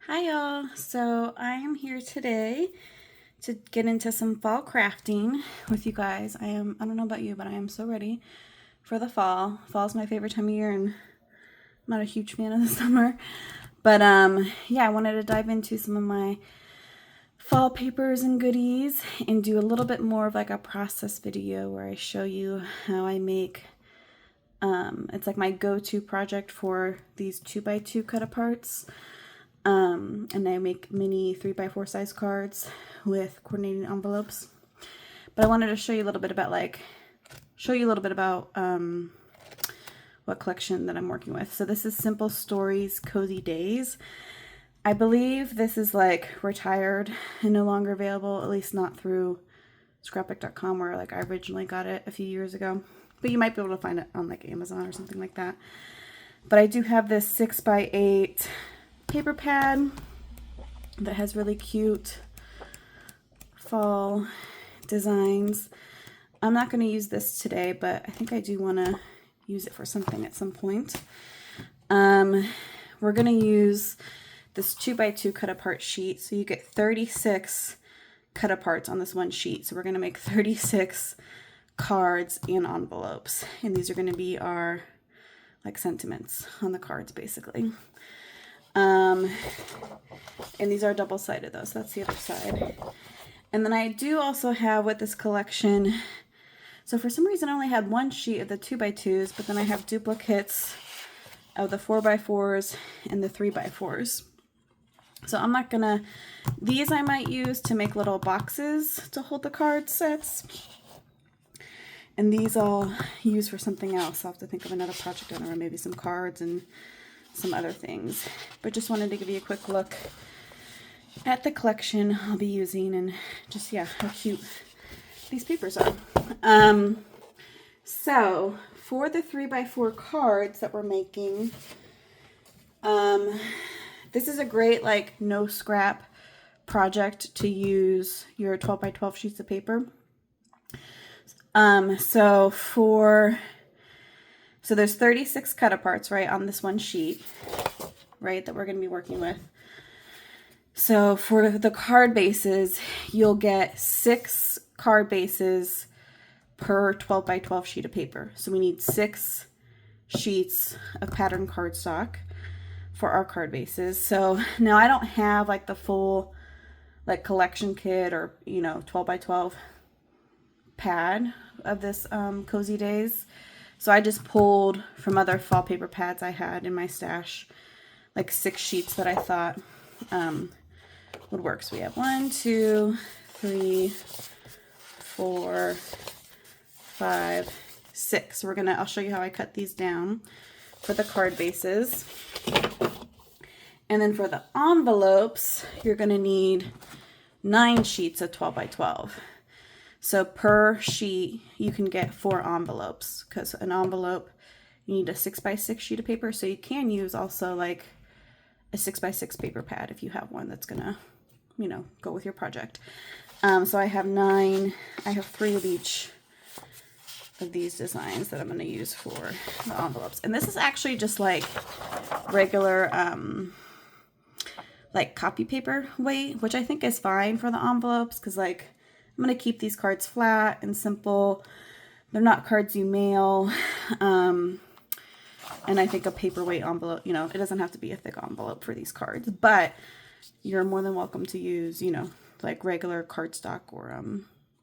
Hi y'all, so I am here today to get into some fall crafting with you guys. I don't know about you, but I am so ready for the fall. Fall's my favorite time of year and I'm not a huge fan of the summer. But yeah, I wanted to dive into some of my fall papers and goodies and do a little bit more of like a process video where I show you how I make it's like my go-to project for these 2x2 cut aparts. And I make mini 3x4 size cards with coordinating envelopes. But I wanted to show you a little bit about what collection that I'm working with. So this is Simple Stories Cozy Days. I believe this is like retired and no longer available, at least not through scrapbook.com where like I originally got it a few years ago. But you might be able to find it on like Amazon or something like that. But I do have this 6x8 paper pad that has really cute fall designs. I'm not going to use this today, but I think I do want to use it for something at some point. We're going to use this 2x2 cut apart sheet. So you get 36 cut aparts on this one sheet. So we're going to make 36 cards and envelopes. And these are going to be our like sentiments on the cards basically. And these are double-sided though, so that's the other side. And then I do also have with this collection, so for some reason I only had one sheet of the 2x2s, but then I have duplicates of the 4x4s and the 3x4s. So I'm not gonna, these I might use to make little boxes to hold the card sets. And these I'll use for something else. I'll have to think of another project on it, or maybe some cards and some other things. But just wanted to give you a quick look at the collection I'll be using and just, yeah, how cute these papers are. So for the 3x4 cards that we're making, this is a great like no scrap project to use your 12x12 sheets of paper. So there's 36 cut aparts, right, on this one sheet, right, that we're going to be working with. So for the card bases, you'll get 6 card bases per 12x12 sheet of paper. So we need 6 sheets of pattern cardstock for our card bases. So now I don't have like the full like collection kit or, 12x12 pad of this Cozy Days. So I just pulled from other fall paper pads I had in my stash, like 6 sheets that I thought would work. So we have 1, 2, 3, 4, 5, 6. So I'll show you how I cut these down for the card bases. And then for the envelopes, you're going to need 9 sheets of 12x12. So per sheet, you can get 4 envelopes because an envelope, you need a 6x6 sheet of paper. So you can use also like a 6x6 paper pad if you have one that's gonna, go with your project. So I have 9, I have 3 of each of these designs that I'm gonna use for the envelopes. And this is actually just like regular, like copy paper weight, which I think is fine for the envelopes because like, I'm going to keep these cards flat and simple. They're not cards you mail. And I think a paperweight envelope, it doesn't have to be a thick envelope for these cards, but you're more than welcome to use, like regular cardstock or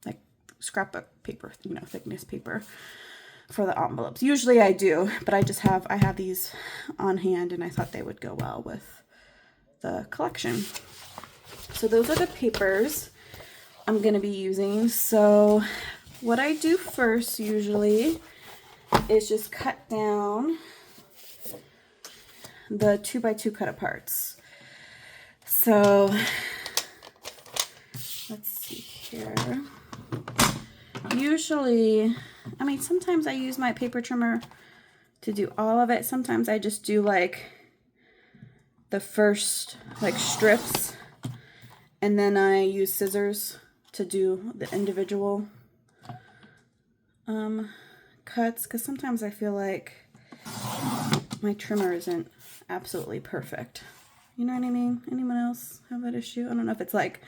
like scrapbook paper, thickness paper for the envelopes. Usually I do, but I have these on hand and I thought they would go well with the collection. So those are the papers I'm going to be using. So what I do first usually is just cut down the 2x2 cut aparts. So let's see here. Usually, sometimes I use my paper trimmer to do all of it. Sometimes I just do like the first like strips and then I use scissors to do the individual cuts because sometimes I feel like my trimmer isn't absolutely perfect. You know what I mean? Anyone else have that issue? I don't know if it's like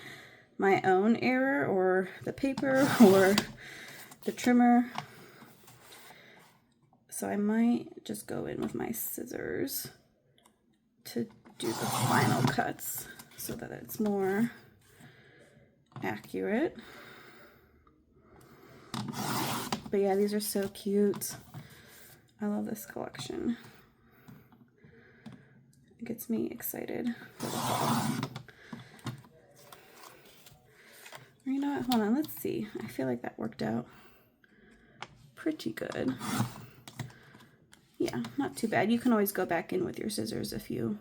my own error or the paper or the trimmer. So I might just go in with my scissors to do the final cuts so that it's more accurate. But yeah, these are so cute. I love this collection. It gets me excited for the fall. You know what? Hold on, let's see. I feel like that worked out pretty good. Yeah, not too bad. You can always go back in with your scissors if you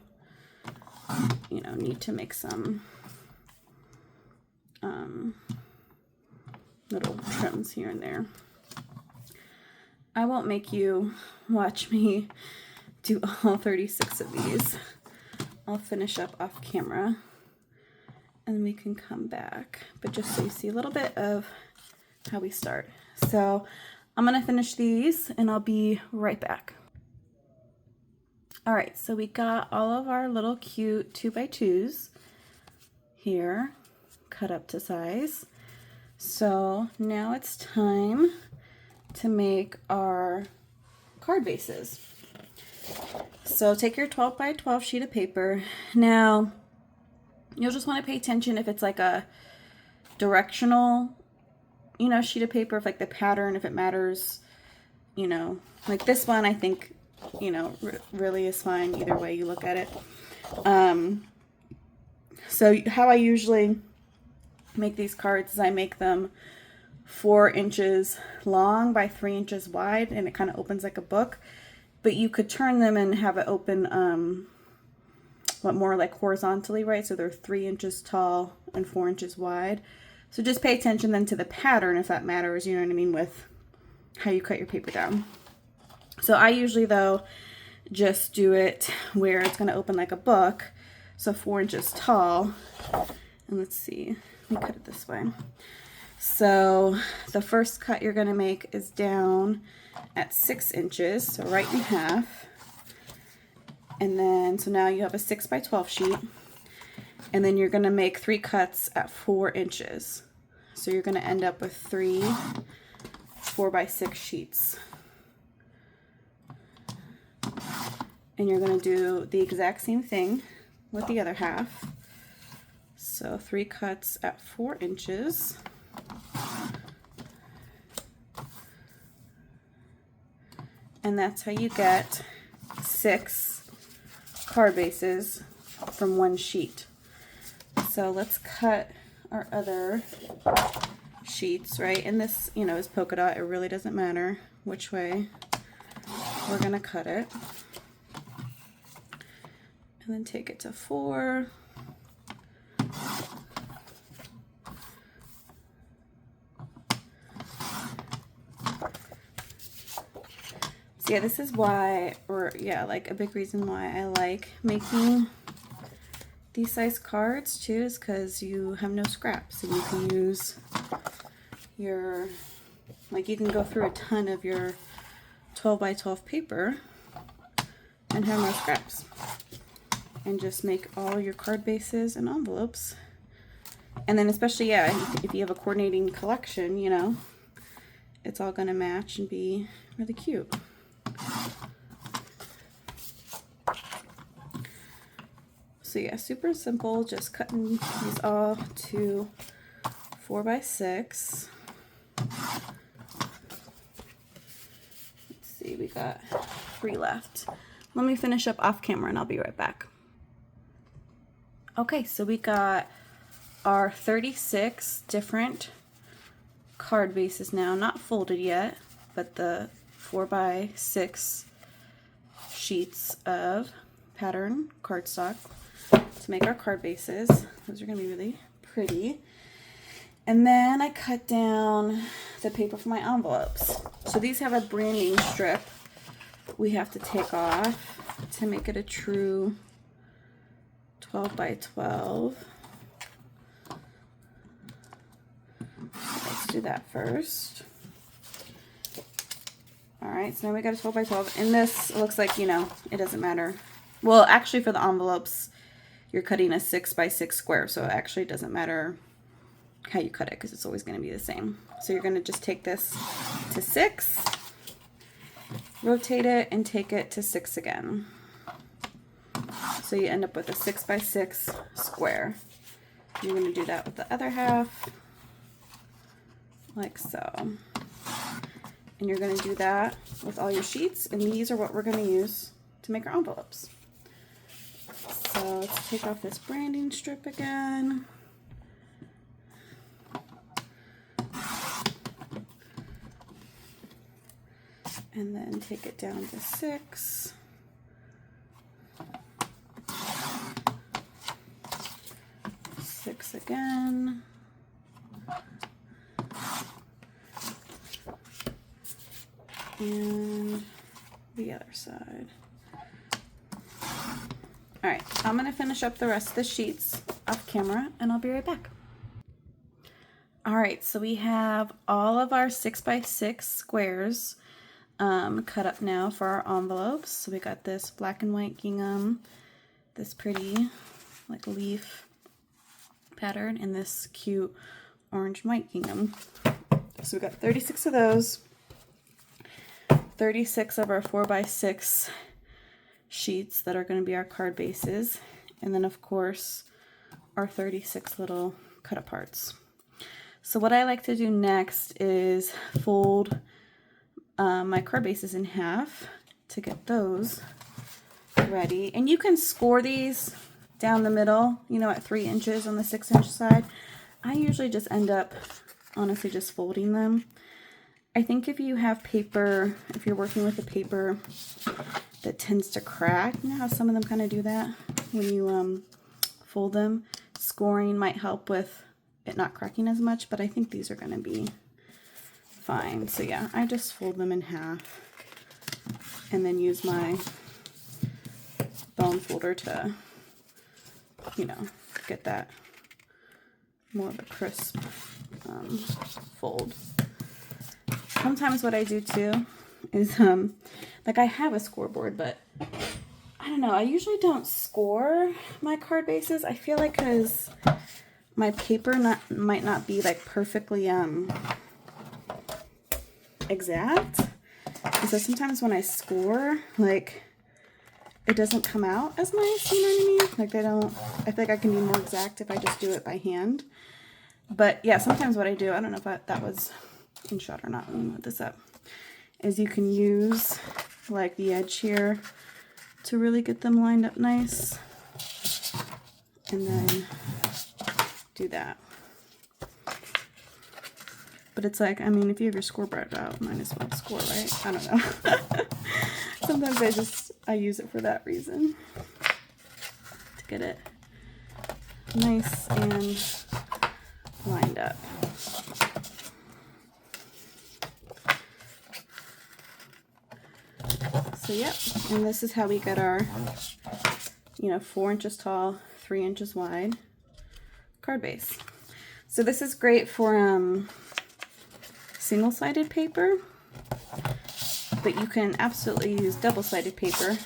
know, need to make some little trims here and there. I won't make you watch me do all 36 of these. I'll finish up off camera and we can come back. But just so you see a little bit of how we start. So I'm gonna finish these and I'll be right back. All right, so we got all of our little cute 2x2s here, cut up to size. So now it's time to make our card bases. So take your 12x12 sheet of paper. Now, you'll just want to pay attention if it's like a directional, you know, sheet of paper, if like the pattern, if it matters, you know, like this one, I think, you know, really is fine either way you look at it. So how I usually make these cards is I make them 4 inches long by 3 inches wide, and it kind of opens like a book. But you could turn them and have it open more like horizontally, right? So they're 3 inches tall and 4 inches wide. So just pay attention then to the pattern if that matters, you know what I mean, with how you cut your paper down. So I usually, though, just do it where it's going to open like a book, so 4 inches tall. And let's see, let me cut it this way. So the first cut you're going to make is down at 6 inches, so right in half. And then, so now you have a 6x12 sheet. And then you're going to make 3 cuts at 4 inches. So you're going to end up with 3 4x6 sheets. And you're going to do the exact same thing with the other half. So 3 cuts at 4 inches. And that's how you get 6 card bases from one sheet. So let's cut our other sheets, right? And this, you know, is polka dot. It really doesn't matter which way we're going to cut it. And then take it to 4. So yeah, this is why, or yeah, like a big reason why I like making these size cards too, is because you have no scraps and you can use your, like you can go through a ton of your 12x12 paper and have no scraps. And just make all your card bases and envelopes. And then especially, yeah, if you have a coordinating collection, you know, it's all going to match and be really cute. So yeah, super simple, just cutting these all to 4x6. Let's see, we got 3 left. Let me finish up off camera and I'll be right back. Okay, so we got our 36 different card bases now, not folded yet, but the 4x6 sheets of pattern cardstock to make our card bases. Those are going to be really pretty. And then I cut down the paper for my envelopes. So these have a branding strip we have to take off to make it a true 12x12. Let's do that first. All right, so now we got a 12x12, and this looks like, you know, it doesn't matter. Well, actually for the envelopes, you're cutting a 6 by 6 square. So it actually doesn't matter how you cut it because it's always going to be the same. So you're going to just take this to 6, rotate it, and take it to 6 again. So you end up with a 6 by 6 square. You're going to do that with the other half, like so. And you're going to do that with all your sheets, and these are what we're going to use to make our envelopes. So let's take off this branding strip again. And then take it down to 6. Six again. And the other side. All right, I'm gonna finish up the rest of the sheets off camera and I'll be right back. All right, so we have all of our 6 by 6 squares cut up now for our envelopes. So we got this black and white gingham, this pretty like leaf pattern, and this cute orange and white gingham. So we got 36 of those, 36 of our 4 by 6 sheets that are going to be our card bases, and then of course our 36 little cut aparts. So what I like to do next is fold my card bases in half to get those ready. And you can score these down the middle, you know, at 3 inches on the 6-inch side. I usually just end up honestly just folding them. I think if you have paper, if you're working with a paper that tends to crack, you know how some of them kind of do that when you fold them, scoring might help with it not cracking as much, but I think these are going to be fine. So yeah, I just fold them in half and then use my bone folder to, you know, get that more of a crisp fold. Sometimes what I do too is like I have a scoreboard, but I don't know, I usually don't score my card bases. I feel like because my paper might not be like perfectly exact, and so sometimes when I score, like it doesn't come out as nice, you know what I mean? Like they don't, I think I can be more exact if I just do it by hand. But yeah, sometimes what I do, I don't know if that was in shot or not, let me move this up, is you can use like the edge here to really get them lined up nice, and then do that. But it's like, I mean, if you have your scoreboard out, might as well score, right? I don't know. Sometimes I use it for that reason, to get it nice and lined up. So yep, and this is how we get our, you know, 4 inches tall, 3 inches wide card base. So this is great for single-sided paper, but you can absolutely use double-sided paper.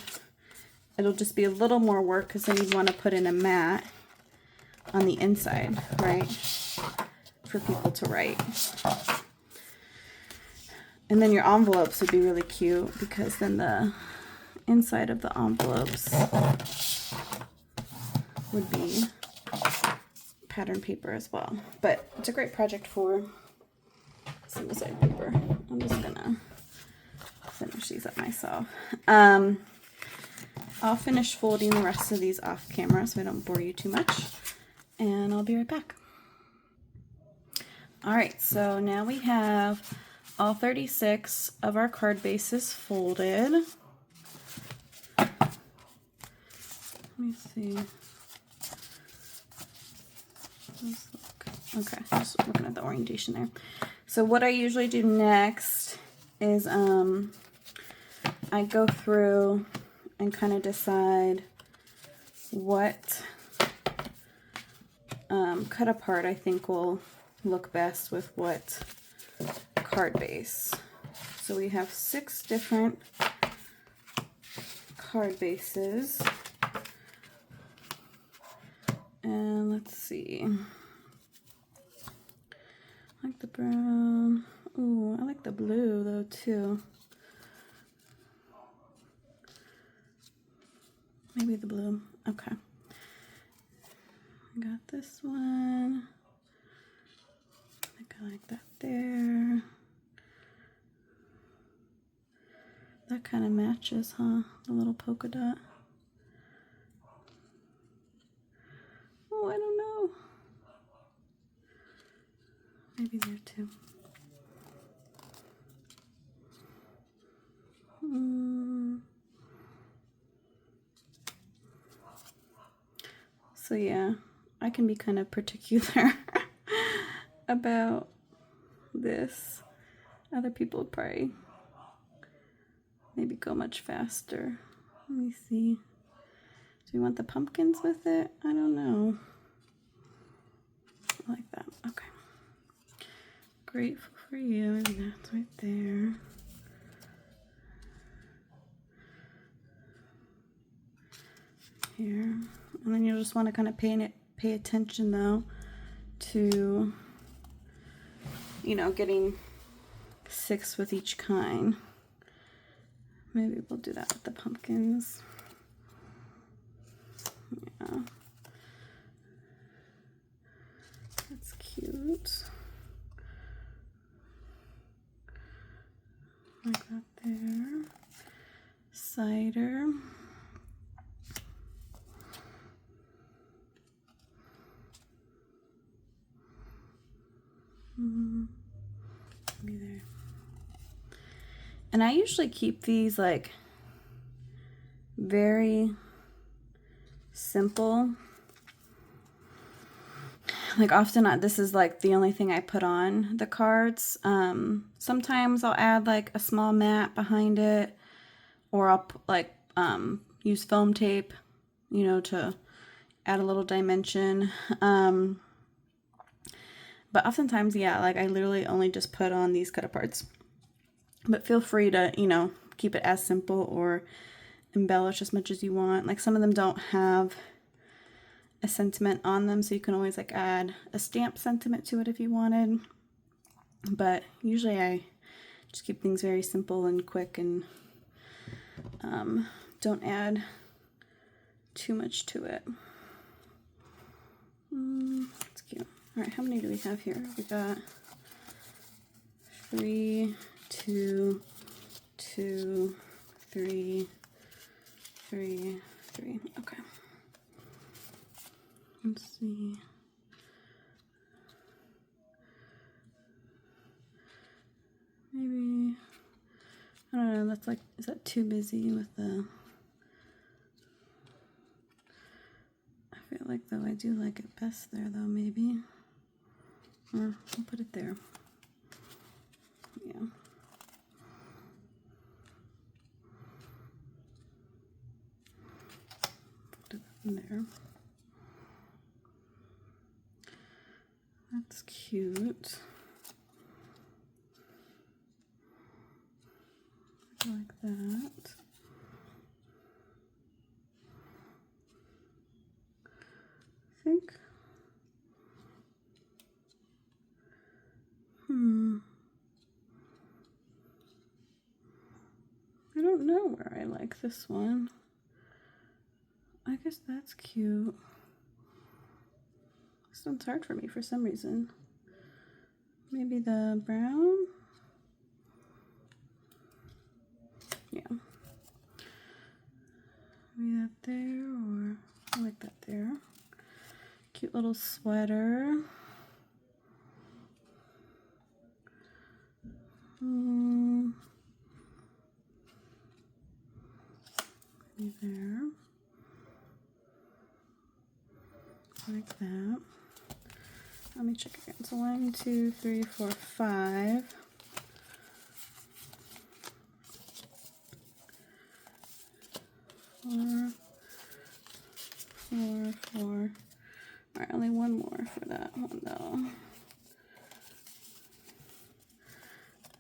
It'll just be a little more work because then you'd want to put in a mat on the inside, right, for people to write. And then your envelopes would be really cute because then the inside of the envelopes would be pattern paper as well. But it's a great project for single-sided paper. I'm just gonna finish these up myself. I'll finish folding the rest of these off camera so I don't bore you too much, and I'll be right back. All right, so now we have all 36 of our card bases folded. Let me see. Let's look. Okay, just looking at the orientation there. So what I usually do next is I go through and kind of decide what cut apart I think will look best with what card base. So we have 6 different card bases. And let's see. I like the brown. Ooh, I like the blue though too. Maybe the blue. Okay. I got this one. I think I like that there. That kind of matches, huh? The little polka dot. Oh, I don't know. Maybe there too. So yeah, I can be kind of particular about this. Other people would probably maybe go much faster. Let me see. Do we want the pumpkins with it? I don't know. I like that. Okay. Grateful for you. Maybe that's right there. Here. And then you'll just want to kind of pay attention though to, you know, getting 6 with each kind. Maybe we'll do that with the pumpkins. Yeah. That's cute. Like that there. Cider. Maybe there. And I usually keep these like very simple. Like often this is like the only thing I put on the cards. Sometimes I'll add like a small mat behind it, or I'll like use foam tape, you know, to add a little dimension. But oftentimes, yeah, like I literally only just put on these cut aparts. But feel free to, you know, keep it as simple or embellish as much as you want. Like some of them don't have a sentiment on them, so you can always like add a stamp sentiment to it if you wanted. But usually I just keep things very simple and quick and don't add too much to it. That's cute. All right, how many do we have here? We got 3, 2, 2, 3, 3, 3. Okay. Let's see. Maybe, I don't know, that's like, is that too busy with the, I feel like though I do like it best there though, maybe. Or I'll put it there. Yeah. Put it in there. That's cute. Like that. I think. I don't know where I like this one. I guess that's cute. This one's hard for me for some reason. Maybe the brown? Yeah. Maybe that there, or I like that there. Cute little sweater. Maybe there. Like that. Let me check again. So 1, 2, 3, 4, 5. 4, 4, 4. All right, only one more for that one though.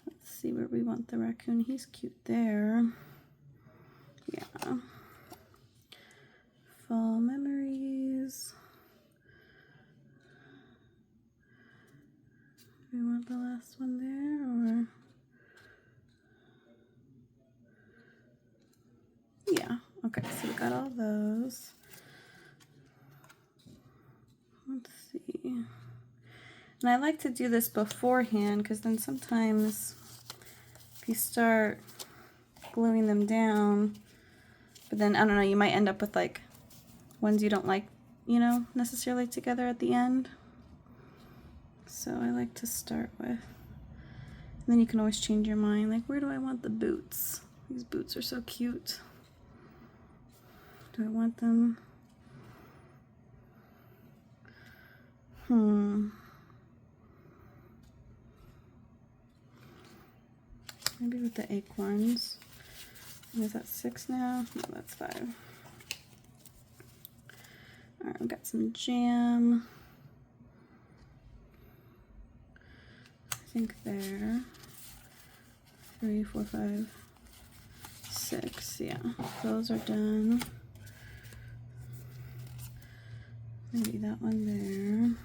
Let's see where we want the raccoon. He's cute there. Yeah. Fall memories. want the last one there, or? Yeah, okay, so we got all those. Let's see. And I like to do this beforehand because then sometimes if you start gluing them down, but then I don't know, you might end up with like ones you don't like, you know, necessarily together at the end. So I like to start with, and then you can always change your mind, like where do I want the boots? These boots are so cute. Do I want them? Maybe with the acorns. Is that 6 now? No, that's 5. Alright, we've got some jam. I think there. 3, 4, 5, 6. Yeah, those are done. Maybe that one there.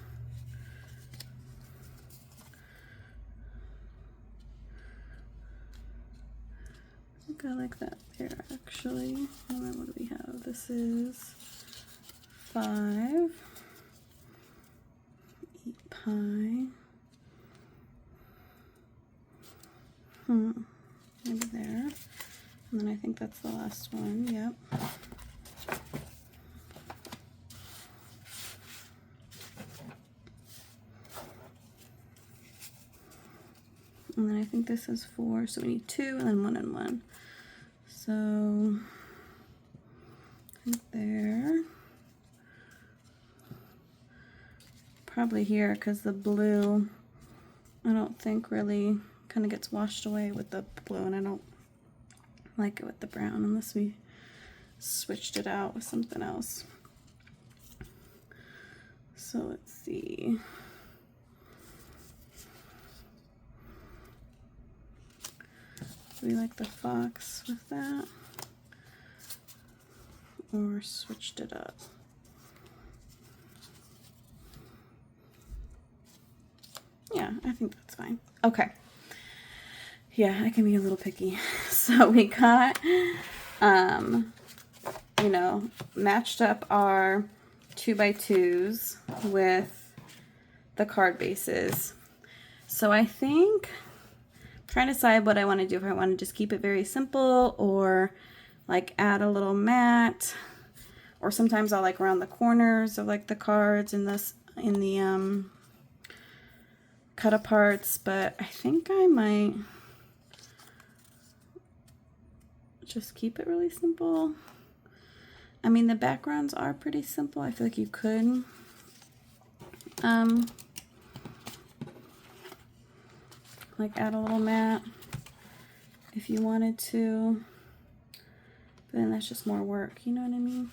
I think I like that there actually. And then what do we have? This is 5. Eat pie. Maybe there. And then I think that's the last one. Yep. And then I think this is 4, so we need 2 and then 1 and 1. So I think there. Probably here because the blue, I don't think really kind of gets washed away with the blue, and I don't like it with the brown unless we switched it out with something else. So let's see. Do we like the fox with that? Or switched it up? Yeah, I think that's fine. Okay. Yeah, I can be a little picky. So we got, you know, matched up our 2x2s with the card bases. So I think I'm trying to decide what I want to do. If I want to just keep it very simple or like add a little mat, or sometimes I'll like round the corners of like the cards in this in the cut aparts, but I think I might just keep it really simple. I mean, the backgrounds are pretty simple. I feel like you could like add a little mat if you wanted to, but then that's just more work, you know what I mean?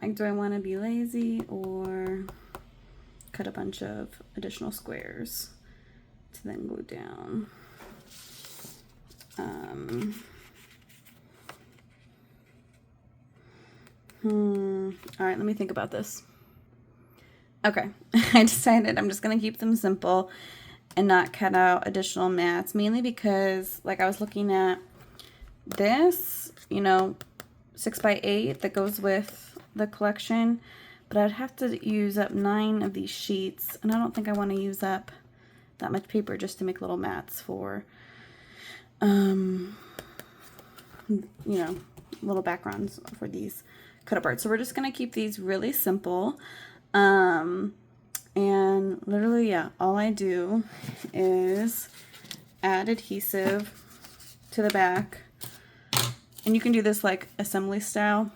Like, do I want to be lazy or cut a bunch of additional squares to then glue down? All right, let me think about this. Okay, I decided I'm just gonna keep them simple and not cut out additional mats, mainly because like I was looking at this, you know, 6x8 that goes with the collection, but I'd have to use up 9 of these sheets, and I don't think I want to use up that much paper just to make little mats for you know, little backgrounds for these cut apart. So we're just gonna keep these really simple, and literally, yeah, all I do is add adhesive to the back, and you can do this like assembly style,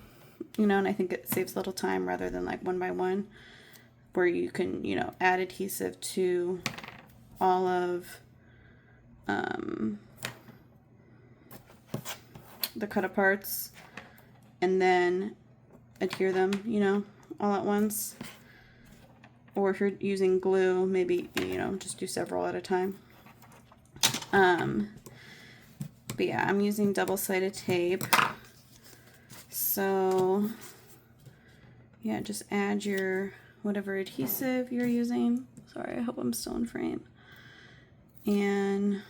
you know, and I think it saves a little time rather than like one by one, where you can, you know, add adhesive to all of the cut aparts and then adhere them, you know, all at once. Or if you're using glue, maybe, you know, just do several at a time. But yeah, I'm using double-sided tape. So yeah, just add your whatever adhesive you're using. Sorry, I hope I'm still in frame. And,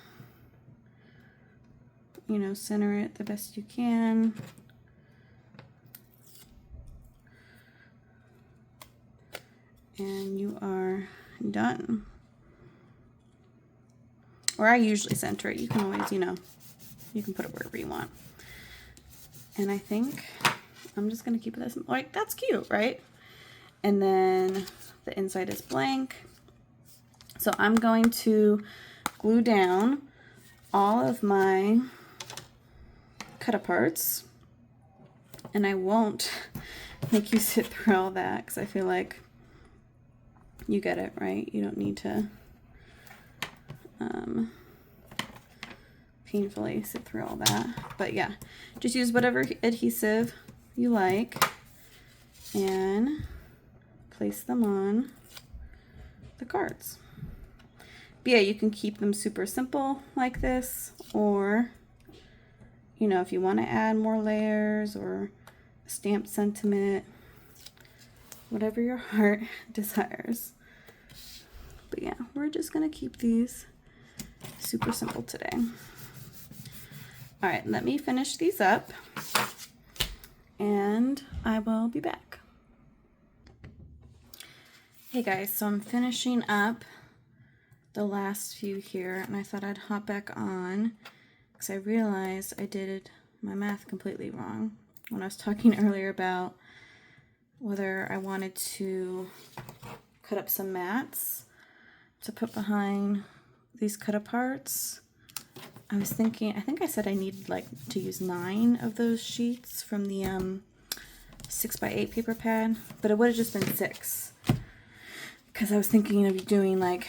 you know, center it the best you can. And you are done. Or I usually center it. You can always, you know, you can put it wherever you want. And I think I'm just gonna keep it as, like, that's cute, right? And then the inside is blank. So I'm going to glue down all of my cut-aparts. And I won't make you sit through all that because I feel like you get it, right? You don't need to painfully sit through all that. But yeah, just use whatever adhesive you like and place them on the cards. But yeah, you can keep them super simple like this, or, you know, if you want to add more layers or a stamped sentiment, whatever your heart desires. But yeah, we're just gonna keep these super simple today. All right, let me finish these up and I will be back. Hey guys, so I'm finishing up the last few here and I thought I'd hop back on because I realized I did my math completely wrong when I was talking earlier about whether I wanted to cut up some mats to put behind these cut-aparts. I was thinking, I think I said I needed like to use 9 of those sheets from the 6x8 paper pad, but it would have just been 6 because I was thinking of doing like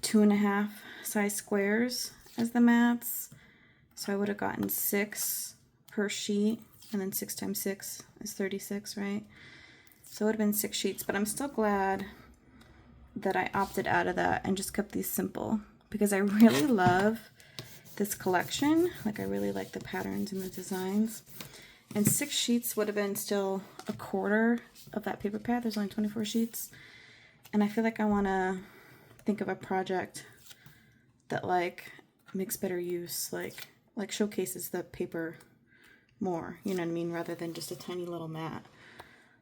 2.5 size squares as the mats. So I would have gotten 6 per sheet, and then 6 times 6 is 36, right? So it would have been 6 sheets, but I'm still glad that I opted out of that and just kept these simple because I really love this collection. Like, I really like the patterns and the designs. And 6 sheets would have been still a quarter of that paper pad. There's only 24 sheets. And I feel like I want to think of a project that like makes better use, like showcases the paper more, you know what I mean, rather than just a tiny little mat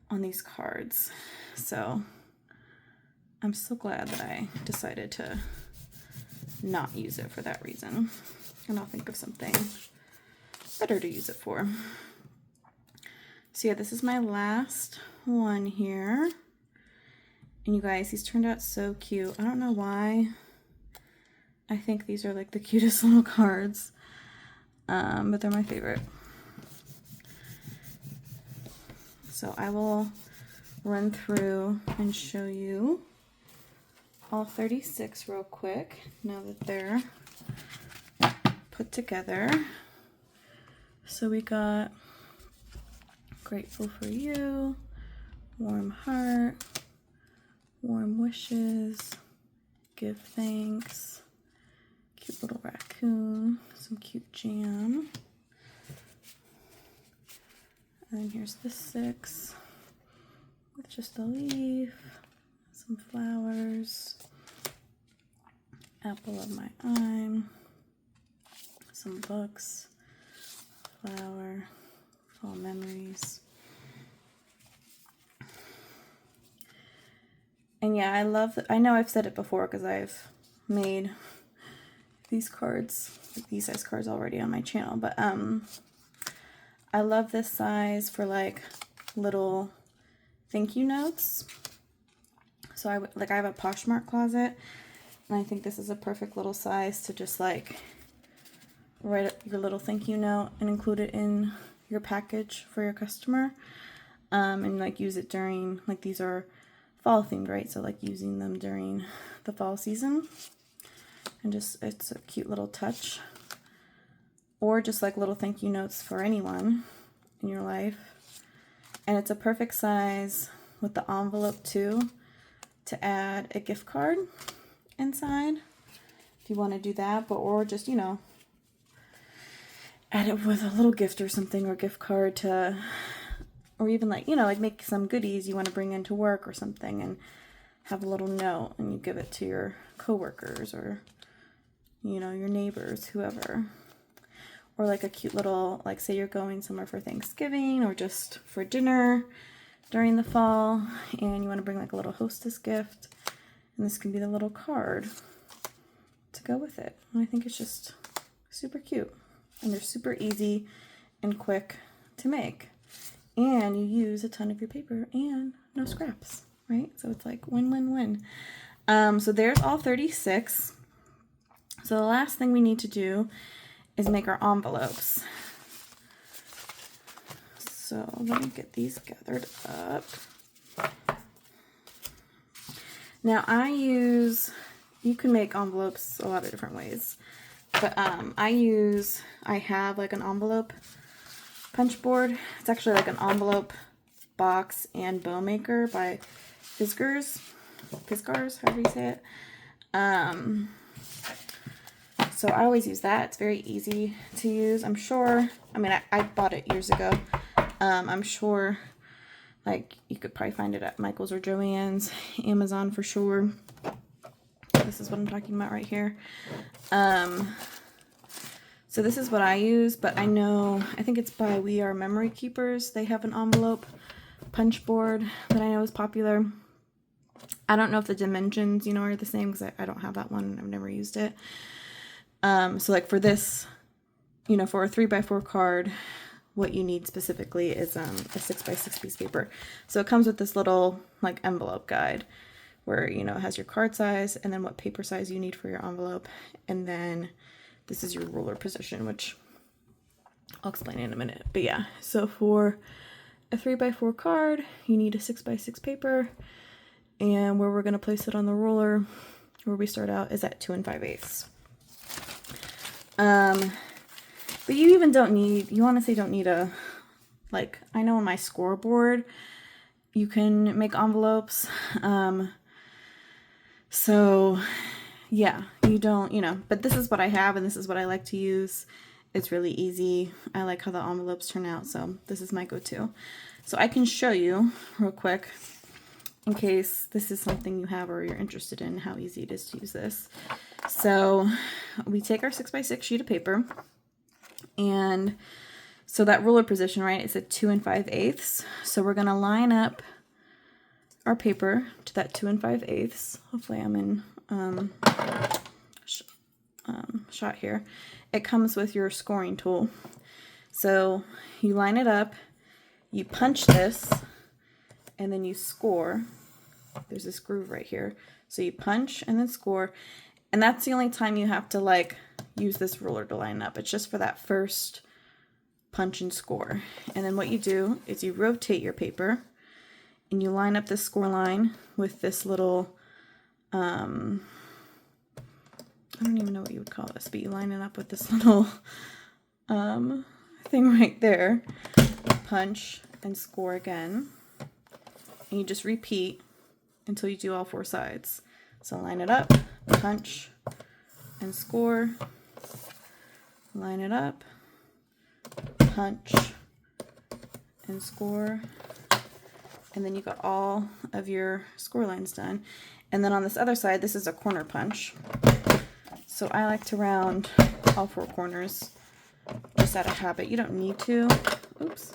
on these cards. So I'm so glad that I decided to not use it for that reason. And I'll think of something better to use it for. So yeah, this is my last one here. And you guys, these turned out so cute. I don't know why. I think these are like the cutest little cards. But they're my favorite. So I will run through and show you all 36 real quick now that they're put together. So we got Grateful for You, Warm Heart, Warm Wishes, Give Thanks, cute little raccoon, some cute jam. And then here's the 6 with just a leaf, some flowers, apple of my eye, some books, flower, fall memories. And yeah, I love, I know I've said it before because I've made these cards, these size cards already on my channel, but I love this size for like little thank you notes. So I have a Poshmark closet, and I think this is a perfect little size to just like write your little thank you note and include it in your package for your customer, and like use it during, like, these are fall themed, right? So like using them during the fall season, and just, it's a cute little touch. Or just like little thank you notes for anyone in your life. And it's a perfect size with the envelope too to add a gift card inside if you want to do that, but or just, you know, add it with a little gift or something, or gift card to or even like, you know, like make some goodies you want to bring into work or something and have a little note and you give it to your coworkers or, you know, your neighbors, whoever. Or like a cute little, like say you're going somewhere for Thanksgiving or just for dinner during the fall and you want to bring like a little hostess gift, and this can be the little card to go with it. And I think it's just super cute, and they're super easy and quick to make, and you use a ton of your paper and no scraps, right? So it's like win-win-win. So there's all 36. So the last thing we need to do is make our envelopes. So let me get these gathered up. Now you can make envelopes a lot of different ways, but I have like an envelope punch board. It's actually like an envelope box and bow maker by Fiskars, however you say it. So I always use that. It's very easy to use. I'm sure, I mean, I bought it years ago. I'm sure like you could probably find it at Michael's or Joann's, Amazon for sure. This is what I'm talking about right here. So this is what I use, but I think it's by We Are Memory Keepers. They have an envelope punch board that I know is popular. I don't know if the dimensions, you know, are the same because I don't have that one. I've never used it. So like for this, you know, for a 3x4 card, what you need specifically is a 6x6 piece of paper. So it comes with this little like envelope guide where, you know, it has your card size and then what paper size you need for your envelope. And then this is your ruler position, which I'll explain in a minute. But yeah, so for a 3x4 card, you need a 6x6 paper, and where we're going to place it on the ruler, where we start out, is at 2 5/8. But you even don't need, you honestly don't need a, like, I know on my scoreboard, you can make envelopes. So yeah, you don't, you know, but this is what I have and this is what I like to use. It's really easy. I like how the envelopes turn out, so this is my go-to. So I can show you real quick in case this is something you have or you're interested in, how easy it is to use this. So we take our 6x6 sheet of paper, and so that ruler position, right, is at 2 5/8. So we're gonna line up our paper to that 2 5/8. Hopefully I'm in shot here. It comes with your scoring tool. So you line it up, you punch this, and then you score. There's this groove right here. So you punch and then score. And that's the only time you have to like use this ruler to line up. It's just for that first punch and score. And then what you do is you rotate your paper and you line up this score line with this little, I don't even know what you would call this, but you line it up with this little thing right there. Punch and score again. And you just repeat until you do all 4 sides. So line it up, punch, and score. Line it up, punch, and score. And then you got all of your score lines done. And then on this other side, this is a corner punch. So I like to round all 4 corners just out of habit. You don't need to. Oops.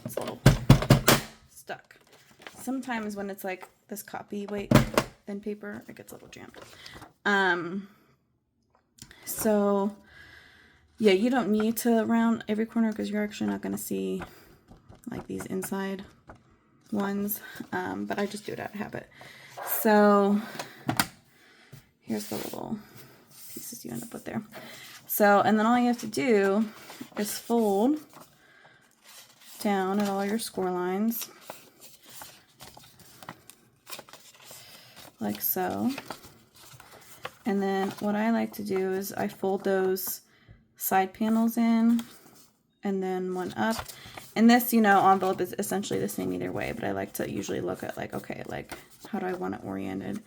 It's a little stuck. Sometimes when it's like this copy weight thin paper, it gets a little jammed. So yeah, you don't need to round every corner because you're actually not going to see like these inside ones, but I just do it out of habit. So here's the little pieces you end up with there. So, and then all you have to do is fold down at all your score lines like so. And then what I like to do is I fold those side panels in and then one up. And this, you know, envelope is essentially the same either way, but I like to usually look at like, okay, like how do I want it oriented?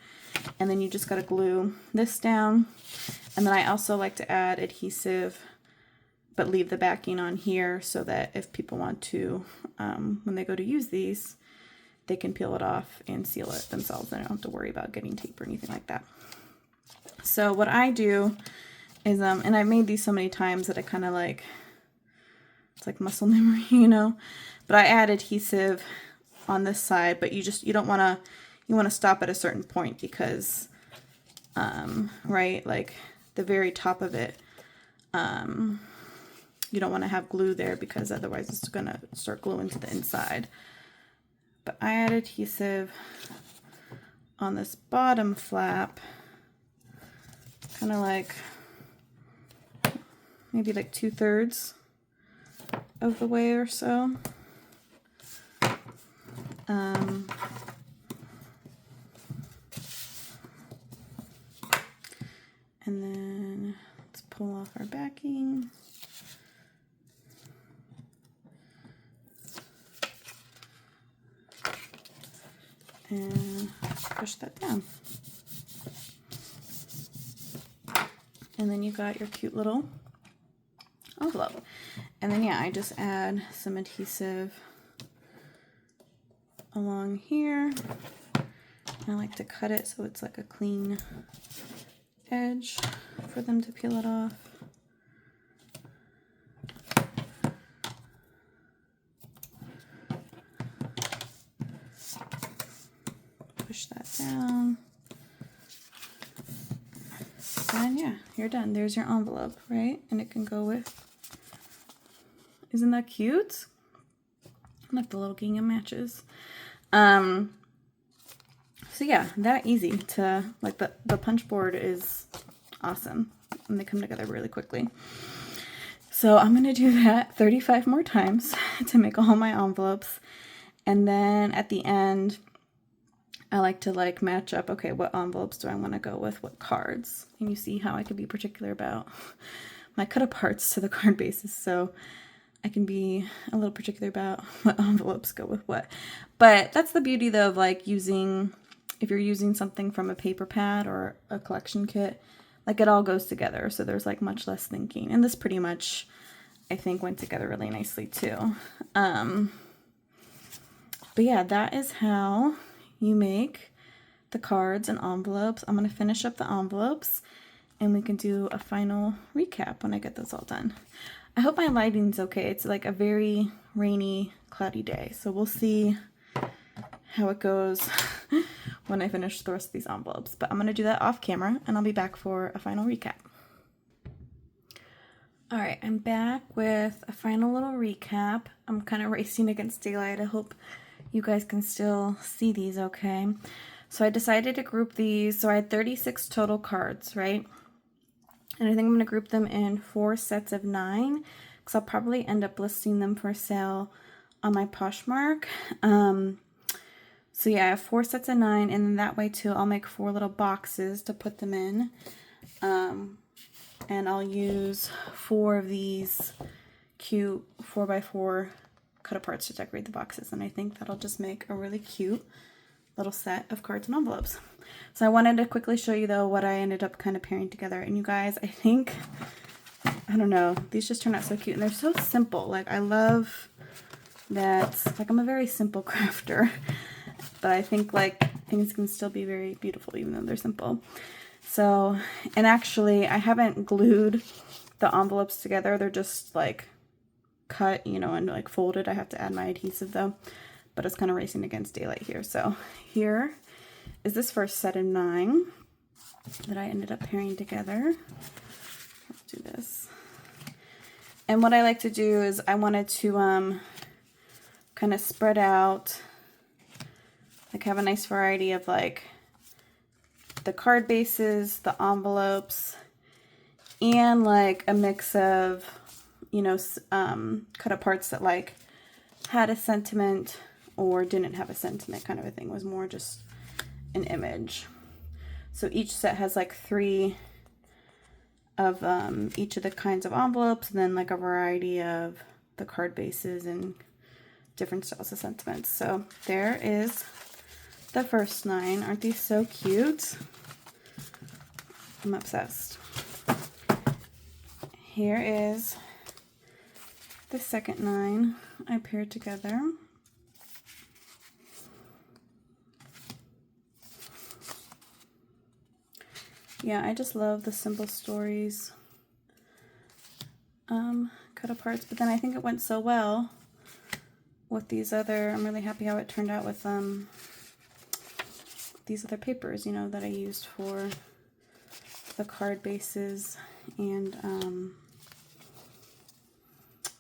And then you just got to glue this down. And then I also like to add adhesive but leave the backing on here so that if people want to, when they go to use these, they can peel it off and seal it themselves. They don't have to worry about getting tape or anything like that. So what I do is, and I've made these so many times that I kind of like, it's like muscle memory, you know, but I add adhesive on this side, but you don't want to, you want to stop at a certain point because, right, like the very top of it, you don't want to have glue there because otherwise it's going to start gluing to the inside. But I add adhesive on this bottom flap, kind of like maybe like 2/3 of the way or so. And then let's pull off our backing. And push that down. And then you got your cute little envelope. And then yeah, I just add some adhesive along here. I like to cut it so it's like a clean edge for them to peel it off. Push that down. And yeah, you're done. There's your envelope, right? And it can go with, isn't that cute? Like the little gingham matches. So yeah, that easy to, like the punch board is awesome and they come together really quickly. So I'm going to do that 35 more times to make all my envelopes. And then at the end, I like to like match up, okay, what envelopes do I want to go with what cards? And you see how I could be particular about my cut aparts to the card bases. So I can be a little particular about what envelopes go with what. But that's the beauty though of like using, if you're using something from a paper pad or a collection kit, like it all goes together. So there's like much less thinking. And this pretty much, I think, went together really nicely too. But yeah, that is how you make the cards and envelopes. I'm going to finish up the envelopes and we can do a final recap when I get those all done. I hope my lighting's okay. It's like a very rainy, cloudy day. So we'll see how it goes when I finish the rest of these envelopes. But I'm going to do that off camera and I'll be back for a final recap. All right, I'm back with a final little recap. I'm kind of racing against daylight. I hope you guys can still see these okay. So I decided to group these. So I had 36 total cards, right? And I think I'm going to group them in 4 sets of 9 because I'll probably end up listing them for sale on my Poshmark. So yeah, I have 4 sets of 9, and then that way too I'll make 4 little boxes to put them in. And I'll use 4 of these cute 4x4 cut aparts to decorate the boxes, and I think that'll just make a really cute little set of cards and envelopes. So I wanted to quickly show you though what I ended up kind of pairing together, and you guys, I think, I don't know, these just turned out so cute and they're so simple. Like I love that, like I'm a very simple crafter, but I think like things can still be very beautiful even though they're simple. So, and actually I haven't glued the envelopes together. They're just like cut, you know, and like folded. I have to add my adhesive though, but it's kind of racing against daylight here. So here is this first set of 9 that I ended up pairing together. Let's do this. And what I like to do is I wanted to kind of spread out, like have a nice variety of like the card bases, the envelopes, and like a mix of, you know, cut aparts that like had a sentiment or didn't have a sentiment, kind of a thing. It was more just an image. So each set has like 3 of each of the kinds of envelopes, and then like a variety of the card bases and different styles of sentiments. So there is the first 9. Aren't these so cute? I'm obsessed. Here is the second 9 I paired together. Yeah, I just love the Simple Stories cut aparts, but then I think it went so well with these other, I'm really happy how it turned out with these other papers, you know, that I used for the card bases and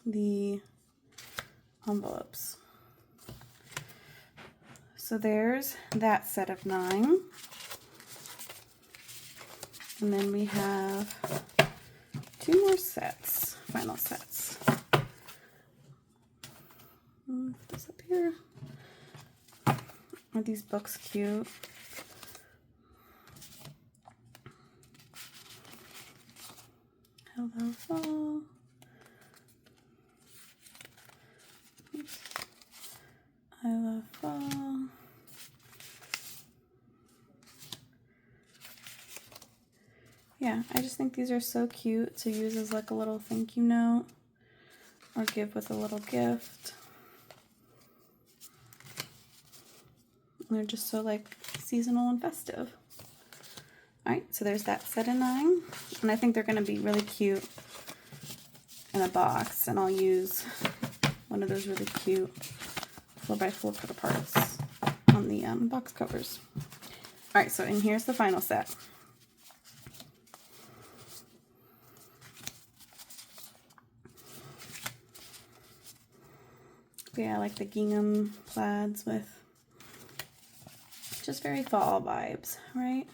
the envelopes. So there's that set of 9. And then we have 2 more sets, final sets. Put this up here. Are these books cute? Hello Fall. Oops. I Love Fall. Yeah, I just think these are so cute to use as like a little thank you note or give with a little gift. And they're just so like seasonal and festive. Alright, so there's that set of 9. And I think they're going to be really cute in a box. And I'll use one of those really cute 4x4 cut aparts on the box covers. Alright, so and here's the final set. Yeah, I like the gingham plaids with just very fall vibes, right?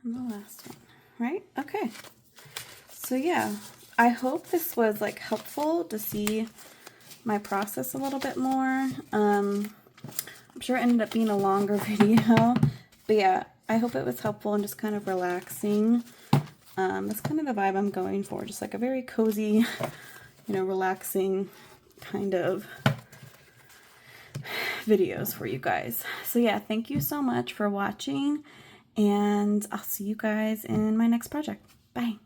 And the last one, right? Okay. So yeah, I hope this was like helpful to see my process a little bit more. I'm sure it ended up being a longer video, but yeah, I hope it was helpful and just kind of relaxing. That's kind of the vibe I'm going for, just like a very cozy, you know, relaxing kind of videos for you guys. So yeah, thank you so much for watching, and I'll see you guys in my next project. Bye.